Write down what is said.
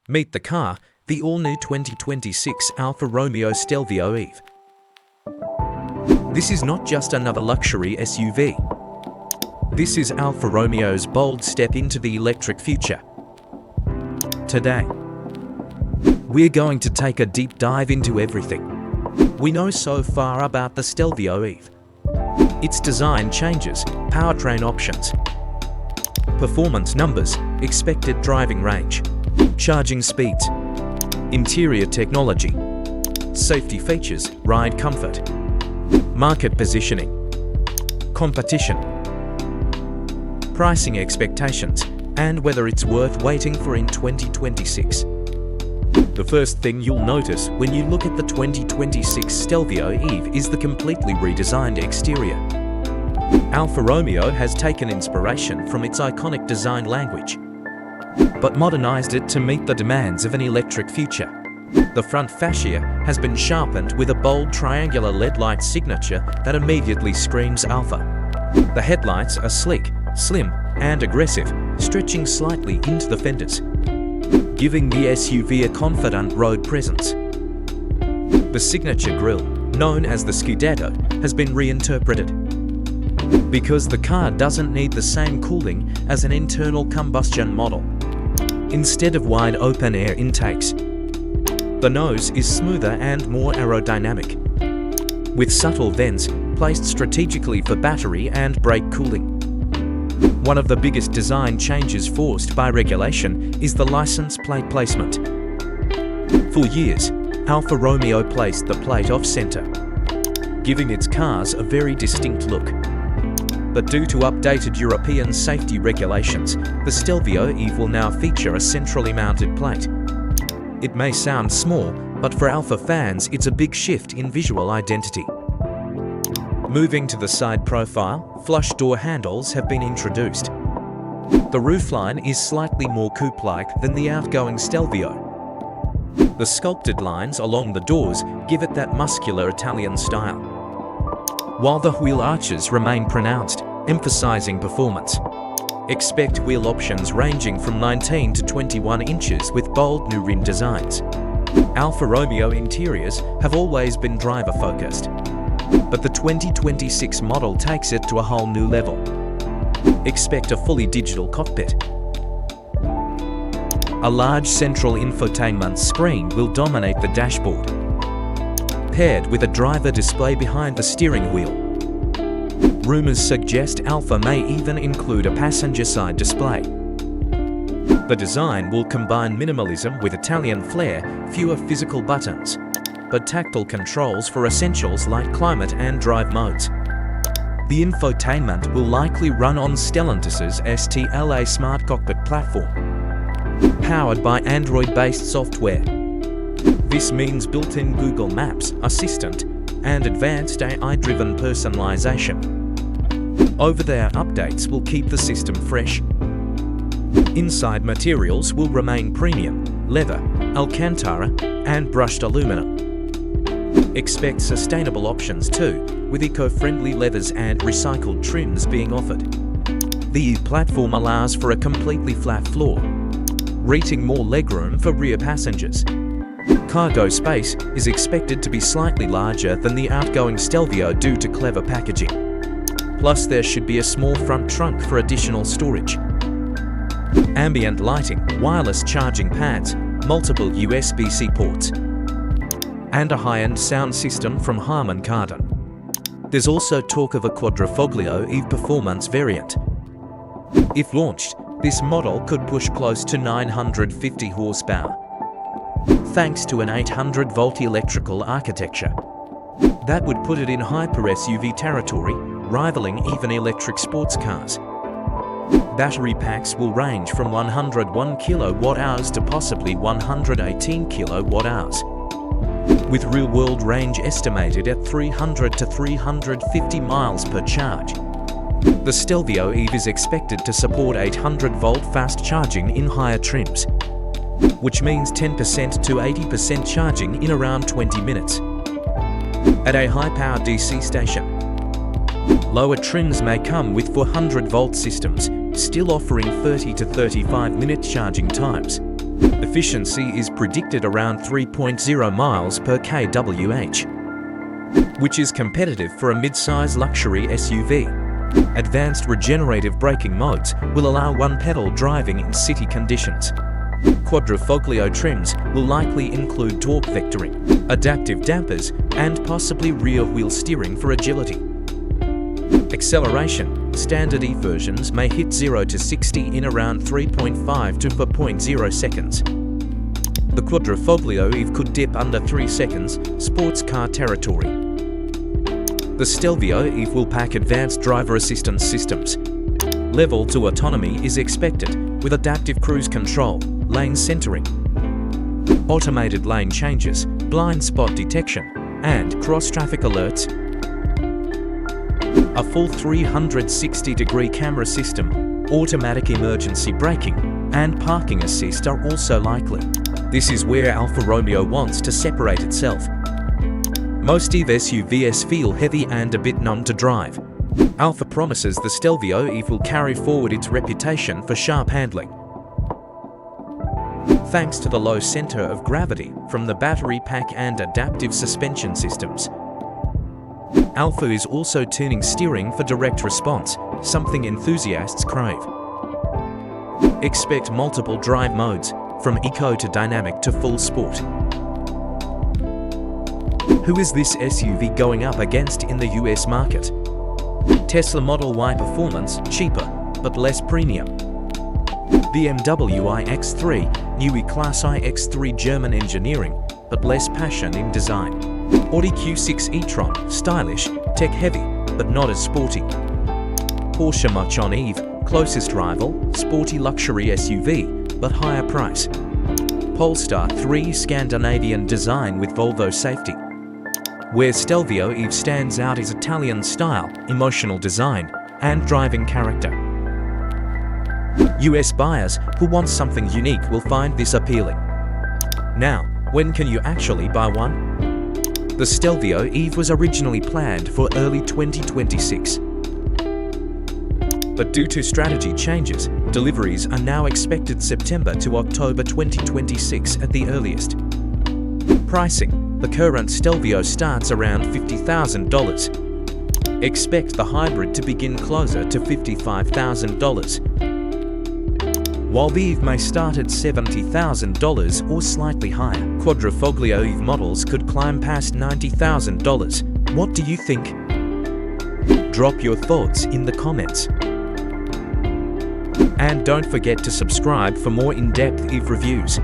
Meet the car, the all-new 2026 Alfa Romeo Stelvio EV. This is not just another luxury SUV. This is Alfa Romeo's bold step into the electric future. Today, we're going to take a deep dive into everything we know so far about the Stelvio EV. Its design changes, powertrain options, performance numbers, expected driving range, charging speeds, interior technology, safety features, ride comfort, market positioning, competition, pricing expectations, and whether it's worth waiting for in 2026. The first thing you'll notice when you look at the 2026 Stelvio EV is the completely redesigned exterior. Alfa Romeo has taken inspiration from its iconic design language, but modernized it to meet the demands of an electric future. The front fascia has been sharpened with a bold triangular LED light signature that immediately screams Alfa. The headlights are sleek, slim, and aggressive, stretching slightly into the fenders, giving the SUV a confident road presence. The signature grille, known as the Scudetto, has been reinterpreted because the car doesn't need the same cooling as an internal combustion model. Instead of wide open air intakes, the nose is smoother and more aerodynamic, with subtle vents placed strategically for battery and brake cooling. One of the biggest design changes forced by regulation is the license plate placement. For years, Alfa Romeo placed the plate off-center, giving its cars a very distinct look. But due to updated European safety regulations, the Stelvio EV will now feature a centrally mounted plate. It may sound small, but for Alfa fans it's a big shift in visual identity. Moving to the side profile, flush door handles have been introduced. The roofline is slightly more coupe-like than the outgoing Stelvio. The sculpted lines along the doors give it that muscular Italian style, while the wheel arches remain pronounced, emphasizing performance. Expect wheel options ranging from 19 to 21 inches with bold new rim designs. Alfa Romeo interiors have always been driver-focused, but the 2026 model takes it to a whole new level. Expect a fully digital cockpit. A large central infotainment screen will dominate the dashboard, paired with a driver display behind the steering wheel. Rumors suggest Alfa may even include a passenger side display. The design will combine minimalism with Italian flair, fewer physical buttons, but tactile controls for essentials like climate and drive modes. The infotainment will likely run on Stellantis's STLA SmartCockpit platform, powered by Android-based software. This means built-in Google Maps, Assistant, and advanced AI-driven personalization. Over-the-air updates will keep the system fresh. Inside materials will remain premium, leather, Alcantara, and brushed aluminum. Expect sustainable options too, with eco-friendly leathers and recycled trims being offered. The platform allows for a completely flat floor, reaching more legroom for rear passengers. Cargo space is expected to be slightly larger than the outgoing Stelvio due to clever packaging. Plus, there should be a small front trunk for additional storage. Ambient lighting, wireless charging pads, multiple USB-C ports, and a high-end sound system from Harman Kardon. There's also talk of a Quadrifoglio EV performance variant. If launched, this model could push close to 950 horsepower, thanks to an 800-volt electrical architecture. That would put it in hyper-SUV territory, rivaling even electric sports cars. Battery packs will range from 101 kWh to possibly 118 kWh, with real-world range estimated at 300 to 350 miles per charge. The Stelvio EV is expected to support 800-volt fast charging in higher trims, which means 10% to 80% charging in around 20 minutes. At a high-power DC station, lower trims may come with 400-volt systems, still offering 30 to 35-minute charging times. Efficiency is predicted around 3.0 miles per kWh, which is competitive for a mid-size luxury SUV. Advanced regenerative braking modes will allow one-pedal driving in city conditions. Quadrifoglio trims will likely include torque vectoring, adaptive dampers, and possibly rear-wheel steering for agility. Acceleration: standard E versions may hit 0 to 60 in around 3.5 to 4.0 seconds. The Quadrifoglio EV could dip under 3 seconds, sports car territory. The Stelvio EV will pack advanced driver assistance systems. Level 2 autonomy is expected, with adaptive cruise control, lane centering, automated lane changes, blind spot detection, and cross-traffic alerts. A full 360-degree camera system, automatic emergency braking, and parking assist are also likely. This is where Alfa Romeo wants to separate itself. Most EV SUVs feel heavy and a bit numb to drive. Alfa promises the Stelvio EV will carry forward its reputation for sharp handling. Thanks to the low center of gravity from the battery pack and adaptive suspension systems. Alfa is also tuning steering for direct response, something enthusiasts crave. Expect multiple drive modes, from eco to dynamic to full sport. Who is this SUV going up against in the US market? Tesla Model Y performance, cheaper, but less premium. BMW iX3, new E-Class iX3 German engineering, but less passion in design. Audi Q6 e-tron, stylish, tech-heavy, but not as sporty. Porsche Macan EV, closest rival, sporty luxury SUV, but higher price. Polestar 3 Scandinavian design with Volvo safety. Where Stelvio EV stands out is Italian style, emotional design, and driving character. US buyers who want something unique will find this appealing. Now, when can you actually buy one? The Stelvio EV was originally planned for early 2026. But due to strategy changes, deliveries are now expected September to October 2026 at the earliest. Pricing: the current Stelvio starts around $50,000. Expect the hybrid to begin closer to $55,000. While the EV may start at $70,000 or slightly higher, Quadrifoglio EV models could climb past $90,000. What do you think? Drop your thoughts in the comments. And don't forget to subscribe for more in-depth EV reviews.